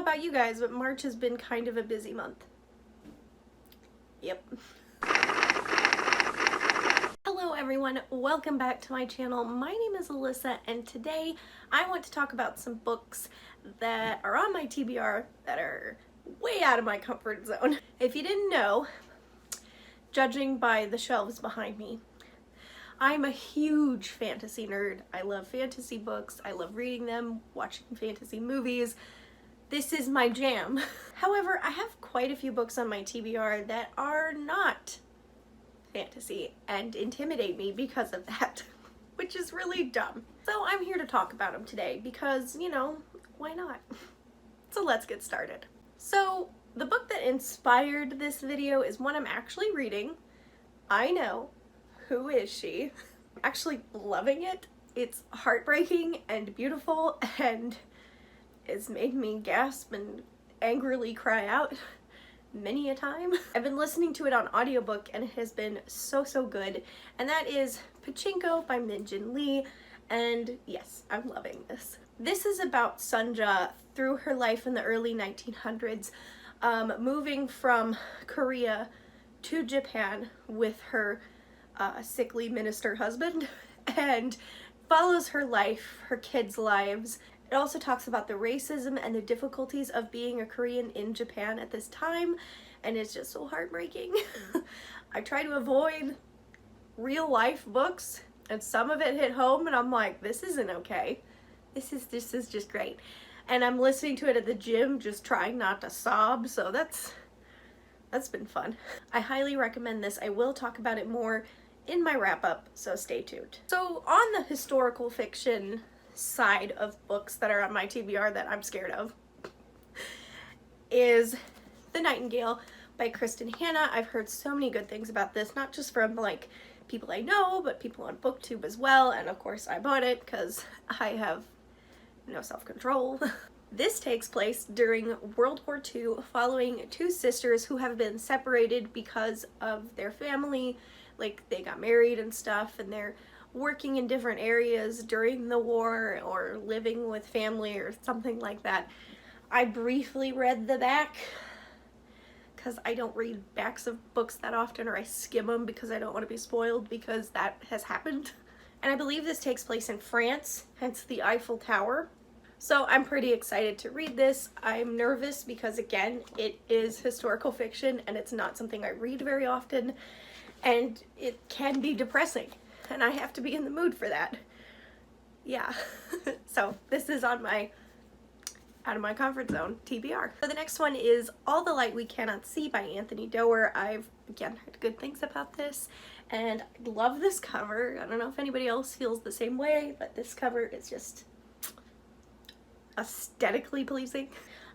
know about you guys, but March has been kind of a busy month. Yep. Hello everyone, welcome back to my channel. My name is Alyssa and today I want to talk about some books that are on my TBR that are way out of my comfort zone. If you didn't know, judging by the shelves behind me, I'm a huge fantasy nerd. I love fantasy books, I love reading them, watching fantasy movies. This is my jam. However, I have quite a few books on my TBR that are not fantasy and intimidate me because of that, which is really dumb. So I'm here to talk about them today because, you know, why not? So let's get started. So the book that inspired this video is one I'm actually reading. I know. Who is she? I'm actually loving it. It's heartbreaking and beautiful and it's made me gasp and angrily cry out many a time. I've been listening to it on audiobook and it has been so good, and that is Pachinko by Min Jin Lee, and yes, I'm loving this. This is about Sunja through her life in the early 1900s, moving from Korea to Japan with her sickly minister husband, and follows her life, her kids' lives. It also talks about the racism and the difficulties of being a Korean in Japan at this time, and it's just so heartbreaking. I try to avoid real life books, and some of it hit home, and I'm like, this isn't okay. This is just great. And I'm listening to it at the gym, just trying not to sob, so that's been fun. I highly recommend this. I will talk about it more in my wrap-up, so stay tuned. So on the historical fiction side of books that are on my TBR that I'm scared of is The Nightengale by Kristin. I've heard so many good things about this, not just from like people I know, but people on BookTube as well, and of course I bought it because I have no self-control. This takes place during World War II, following two sisters who have been separated because of their family, like they got married and stuff, and they're working in different areas during the war or living with family or something like that. I briefly read the back because I don't read backs of books that often, or I skim them because I don't want to be spoiled, because that has happened. And I believe this takes place in France, hence the Eiffel Tower. So I'm pretty excited to read this. I'm nervous because, again, it is historical fiction and it's not something I read very often, and it can be depressing. And I have to be in the mood for that. Yeah. So this is on my out of my comfort zone TBR. So the next one is All the Light We Cannot See by Anthony Doeer. I've again heard good things about this and I love this cover. I don't know if anybody else feels the same way, but this cover is just aesthetically pleasing.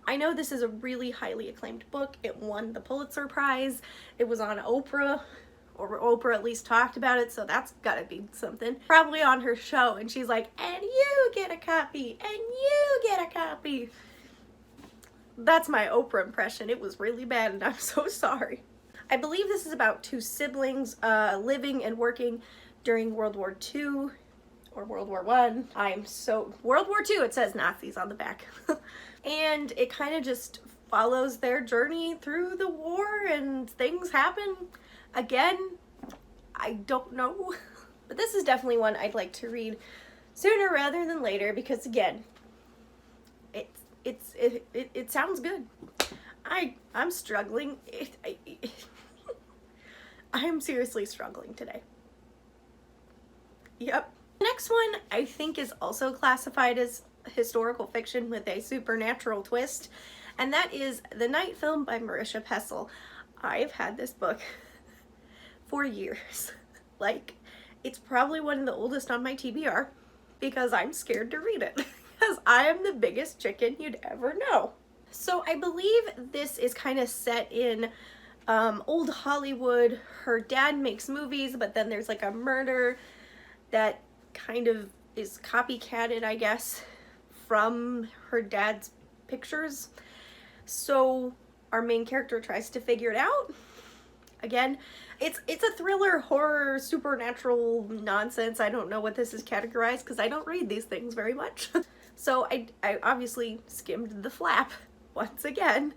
I know this is a really highly acclaimed book. It won the Pulitzer Prize. It was on Oprah, or Oprah at least talked about it, so that's gotta be something. Probably on her show, and she's like, and you get a copy, and you get a copy. That's my Oprah impression. It was really bad, and I'm so sorry. I believe this is about two siblings living and working during World War II, or World War I. World War II, it says Nazis on the back. And it kind of just follows their journey through the war, and things happen. Again, I don't know, but this is definitely one I'd like to read sooner rather than later because, again, it sounds good. I'm struggling. I'm seriously struggling today. Yep. The next one I think is also classified as historical fiction with a supernatural twist, and that is The Night Film by Marisha Pessel. I've had this book for years. Like, it's probably one of the oldest on my TBR because I'm scared to read it because I am the biggest chicken you'd ever know. So I believe this is kind of set in old Hollywood. Her dad makes movies, but then there's like a murder that kind of is copycatted, I guess, from her dad's pictures. So our main character tries to figure it out. Again, it's a thriller, horror, supernatural nonsense. I don't know what this is categorized because I don't read these things very much. So I obviously skimmed the flap once again,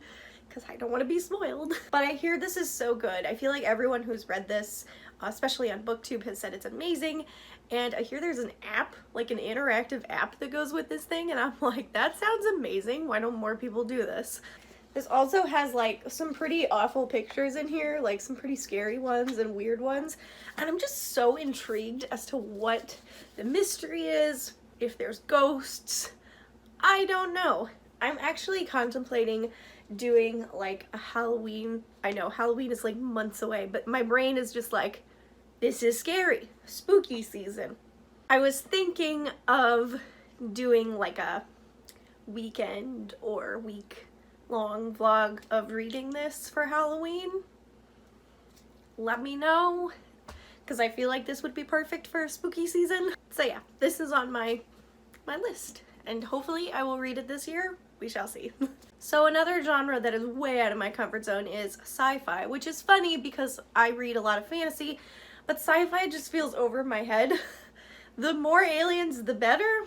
because I don't want to be spoiled. But I hear this is so good. I feel like everyone who's read this, especially on BookTube, has said it's amazing. And I hear there's an app, like an interactive app that goes with this thing, and I'm like, that sounds amazing. Why don't more people do this? This also has like some pretty awful pictures in here, like some pretty scary ones and weird ones. And I'm just so intrigued as to what the mystery is, if there's ghosts. I don't know. I'm actually contemplating doing like a Halloween. I know Halloween is like months away, but my brain is just like, this is scary, spooky season. I was thinking of doing like a weekend or week-long vlog of reading this for Halloween. Let me know, because I feel like this would be perfect for spooky season. So yeah, this is on my list, and hopefully I will read it this year. We shall see. So another genre that is way out of my comfort zone is sci-fi, which is funny because I read a lot of fantasy, but sci-fi just feels over my head. The more aliens, the better.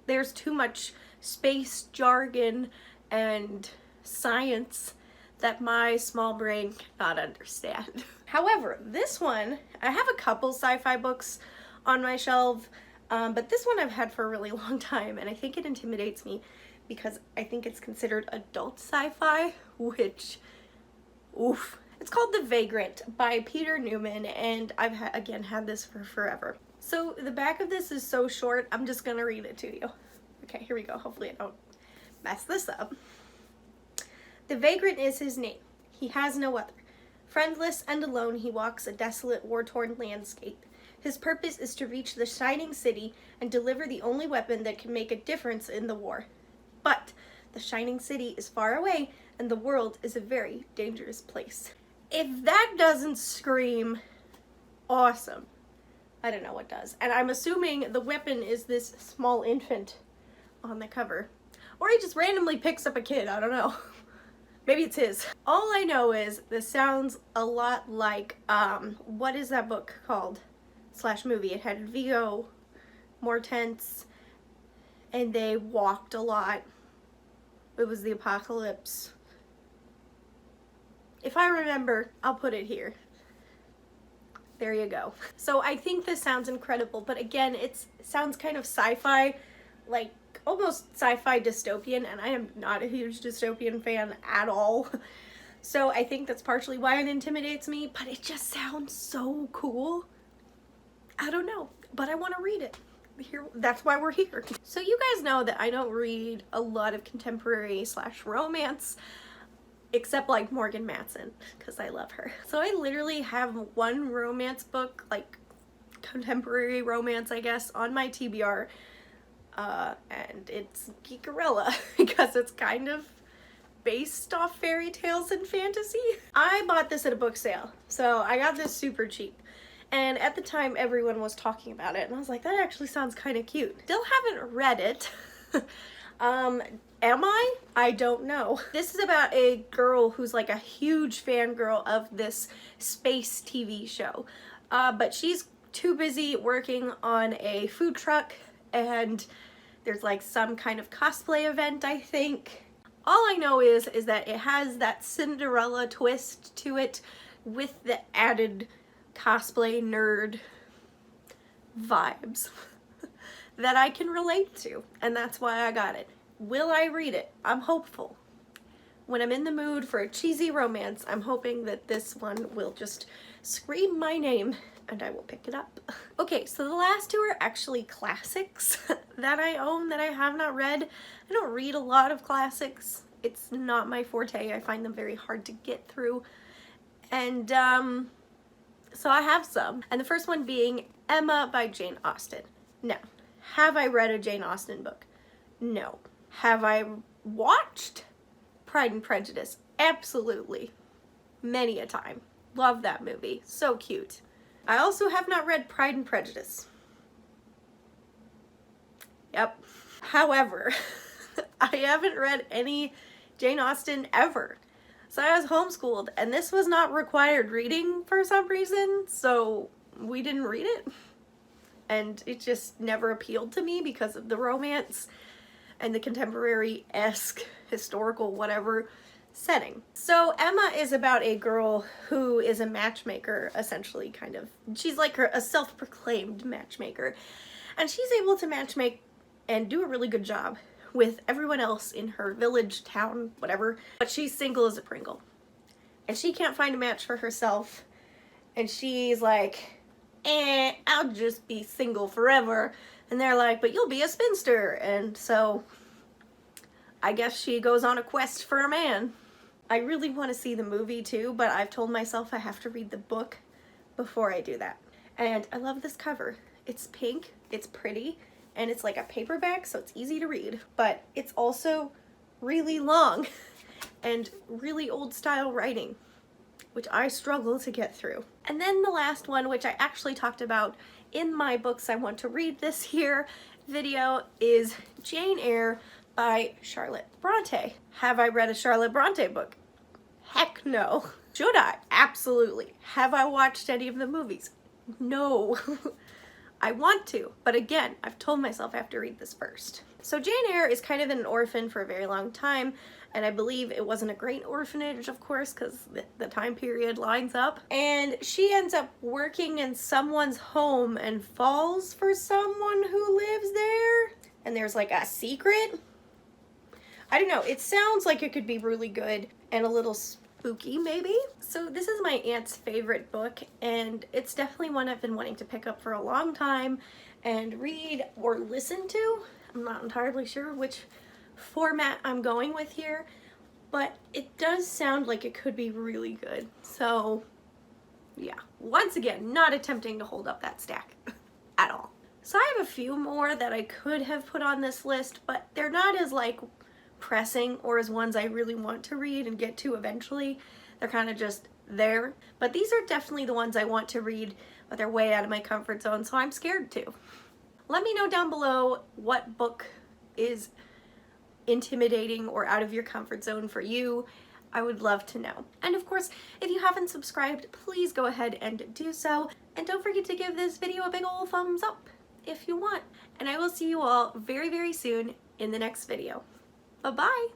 There's too much space jargon and science that my small brain cannot understand. However, this one, I have a couple sci-fi books on my shelf, but this one I've had for a really long time, and I think it intimidates me because I think it's considered adult sci-fi, which, oof. It's called The Vagrant by Peter Newman, and I've again had this for forever. So the back of this is so short, I'm just gonna read it to you. Okay, here we go. Hopefully I don't mess this up. The vagrant is his name. He has no other. Friendless and alone, he walks a desolate, war-torn landscape. His purpose is to reach the shining city and deliver the only weapon that can make a difference in the war. But the shining city is far away, and the world is a very dangerous place. If that doesn't scream awesome, I don't know what does. And I'm assuming the weapon is this small infant on the cover. Or he just randomly picks up a kid, I don't know. Maybe it's his. All I know is this sounds a lot like, what is that book called? / movie. It had Viggo Mortensen, and they walked a lot. It was the apocalypse. If I remember, I'll put it here. There you go. So I think this sounds incredible, but again, it sounds kind of sci-fi, like almost sci-fi dystopian, and I am not a huge dystopian fan at all. So I think that's partially why it intimidates me, but it just sounds so cool. I don't know, but I want to read it. Here, that's why we're here. So you guys know that I don't read a lot of contemporary / romance, except like Morgan Matson, because I love her. So I literally have one romance book, like contemporary romance, I guess, on my TBR, and it's Geekerella, because it's kind of based off fairy tales and fantasy. I bought this at a book sale, so I got this super cheap. And at the time, everyone was talking about it, and I was like, that actually sounds kind of cute. Still haven't read it. Am I? I don't know. This is about a girl who's like a huge fangirl of this space TV show. But she's too busy working on a food truck, and there's like some kind of cosplay event, I think. All I know is that it has that Cinderella twist to it with the added cosplay nerd vibes that I can relate to, and that's why I got it. Will I read it? I'm hopeful. When I'm in the mood for a cheesy romance, I'm hoping that this one will just scream my name and I will pick it up. Okay, so the last two are actually classics that I own that I have not read. I don't read a lot of classics. It's not my forte. I find them very hard to get through. And so I have some. And the first one being Emma by Jane Austen. Now, have I read a Jane Austen book? No. Have I watched Pride and Prejudice? Absolutely. Many a time. Love that movie. So cute. I also have not read Pride and Prejudice. Yep. However, I haven't read any Jane Austen ever. So I was homeschooled, and this was not required reading for some reason, so we didn't read it. And it just never appealed to me because of the romance. and the contemporary-esque historical whatever setting. So Emma is about a girl who is a matchmaker, essentially, kind of. She's like a self-proclaimed matchmaker, and she's able to matchmake and do a really good job with everyone else in her village, town, whatever, but she's single as a Pringle. And she can't find a match for herself, and she's like, I'll just be single forever. And they're like, but you'll be a spinster. And so I guess she goes on a quest for a man. I really want to see the movie too, but I've told myself I have to read the book before I do that. And I love this cover. It's pink, it's pretty, and it's like a paperback, so it's easy to read. But it's also really long and really old style writing, which I struggle to get through. And then the last one, which I actually talked about in my books I want to read this year video, is Jane Eyre by Charlotte Bronte. Have I read a Charlotte Bronte book? Heck no. Should I? Absolutely. Have I watched any of the movies? No. I want to, but again, I've told myself I have to read this first. So Jane Eyre is kind of an orphan for a very long time, and I believe it wasn't a great orphanage, of course, because the time period lines up. And she ends up working in someone's home and falls for someone who lives there. And there's like a secret. I don't know, it sounds like it could be really good and a little spooky maybe. So this is my aunt's favorite book, and it's definitely one I've been wanting to pick up for a long time and read or listen to. I'm not entirely sure which format I'm going with here, but it does sound like it could be really good. So yeah, once again, not attempting to hold up that stack at all. So I have a few more that I could have put on this list, but they're not as like pressing or as ones I really want to read and get to eventually. They're kind of just there. But these are definitely the ones I want to read, but they're way out of my comfort zone, so I'm scared to. Let me know down below what book is intimidating or out of your comfort zone for you. I would love to know. And of course, if you haven't subscribed, please go ahead and do so. And don't forget to give this video a big ol' thumbs up if you want. And I will see you all very, very soon in the next video. Bye-bye.